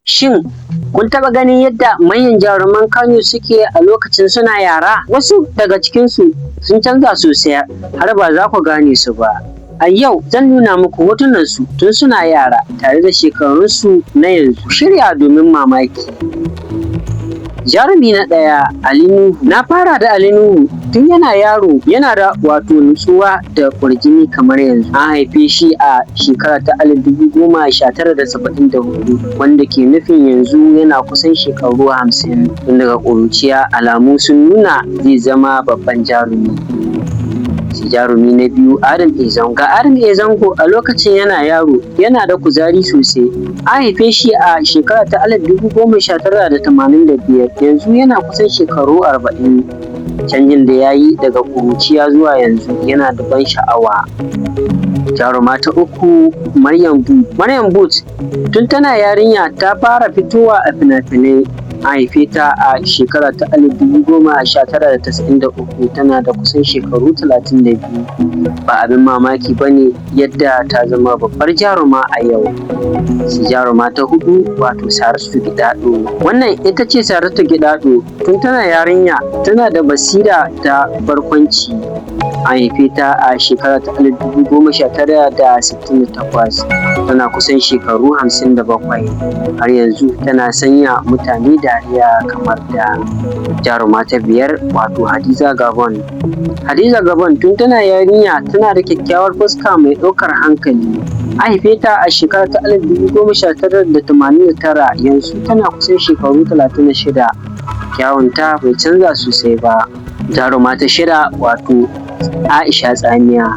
Shin kun taɓa ganin yadda manyan jaruman Kano suke a lokacin suna yara? Wasu daga cikinsu sun canza sosai har ba za ku gane su ba. A yau zan nuna muku hotunansu tun suna yara tare da shekarunsu na yanzu. Ku shirya domin mamaki. Jarumi na ɗaya, Ali Nuhu. Na fara da Ali Nuhu tun yana yaro, yana da nutsuwa da ƙwarjini kamar yanzu. An haife shi a shekara ta 1974, wanda ke nufin yanzu yana kusan shekaru 50. Tun daga ƙuruciya alamu sun nuna zai zama babban jarumi. Sai jarumi na biyu, Adam A. Zango. Ga Adam A. Zango a lokacin yana yaro, yana da kuzari sosai. An haife shi a shekara ta 1985, yanzu yana kusan shekaru 40. Canjin da ya yi daga ƙuruciya zuwa yanzu yana da ban sha'awa. Jaruma ta uku, Maryam Booth. Maryam Booth tun tana yarinya ta fara fitowa a fina-finai. An haife ta a shekara ta 1993, tana da kusan shekaru 32. Ba abin mamaki ba ne yadda ta zama babbar jaruma a yau. Sai jaruma ta hudu, Saratu Gidado. Wannan ita ce Saratu Gidado, tun tana yarinya tana da basira da barkwanci. An haife ta a shekara ta 1968, tana kusan shekaru 57. Har yanzu tana sanya mutane dariya kamar da. Jaruma ta biyar, Hadiza Gabon. Hadiza Gabon tun tana yarinya tana da kyakkyawar fuska mai ɗaukar hankali. An haife ta a shekara ta 1989, yanzu tana kusan shekaru 36. Kyawunta bai canza sosai ba. Jaruma ta shida, Aisha Tsamiya.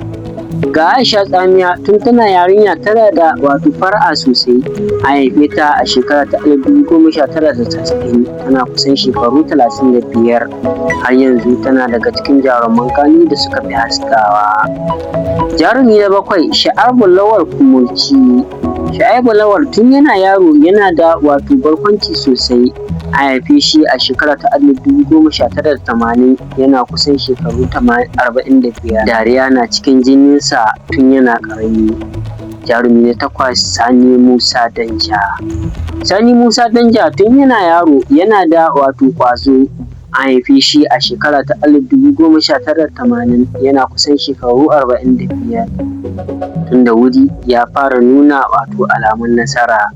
Ga Aisha Tsamiya tun tana yarinya tana da fara'a sosai. An haife ta a shekara ta 1990, tana kusan shekaru 35. Har yanzu tana daga cikin jaruman Kano da suka fi haskawa. Jarumi na bakwai, Sha'aibu Lawal Kumurci. Sha'aibu Lawal tun yana yaro yana da barkwanci sosai. An haife shi a shekara ta 1980, yana kusan shekaru 45. Dariya na cikin jininsa tun yana ƙarami. Jarumi na takwas, Sani Musa Danja. Sani Musa Danja tun yana yaro yana da ƙwazo. An haife shi a shekara ta 1980, yana kusan shekaru 45. Tun da wuri ya fara nuna alamun nasara.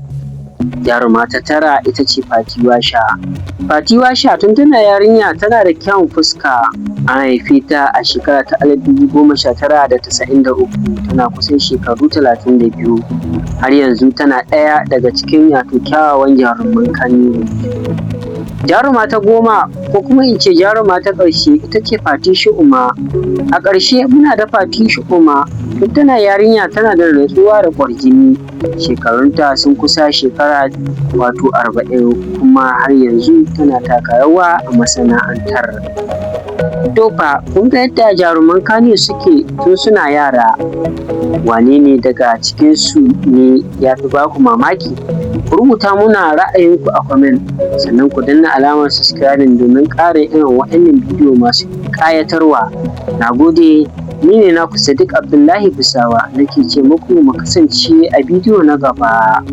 Jaruma ta tara ita ce Fati Washa. Fati Washa tun tana yarinya tana da kyawun fuska. An haife ta a shekara ta 1993, tana kusan shekaru 32. Har yanzu tana ɗaya daga cikin kyawawan jaruman Kano. Jaruma ta goma, ko kuma in ce jaruma ta ƙarshe, ita ce Fati Shu'uma. A ƙarshe muna da Fati Shu'uma tun tana yarinya tana da natsuwa da ƙwarjini. Shekarunta sun kusa shekara 40, kuma har yanzu tana taka rawa a masana'antar. To fa kun ga yadda jaruman Kano suke tun suna yara. Wane ne daga cikinsu ne ya fi baku mamaki? Ku rubuta muna ra'ayinku a comment, sannan ku danna alamar subscribing domin ƙara irin waɗannan bidiyo masu ƙayatarwa. Na gode, ni ne naku Sadiq Abdullahi Bisawa, nake ce muku mu kasance a bidiyo na gaba.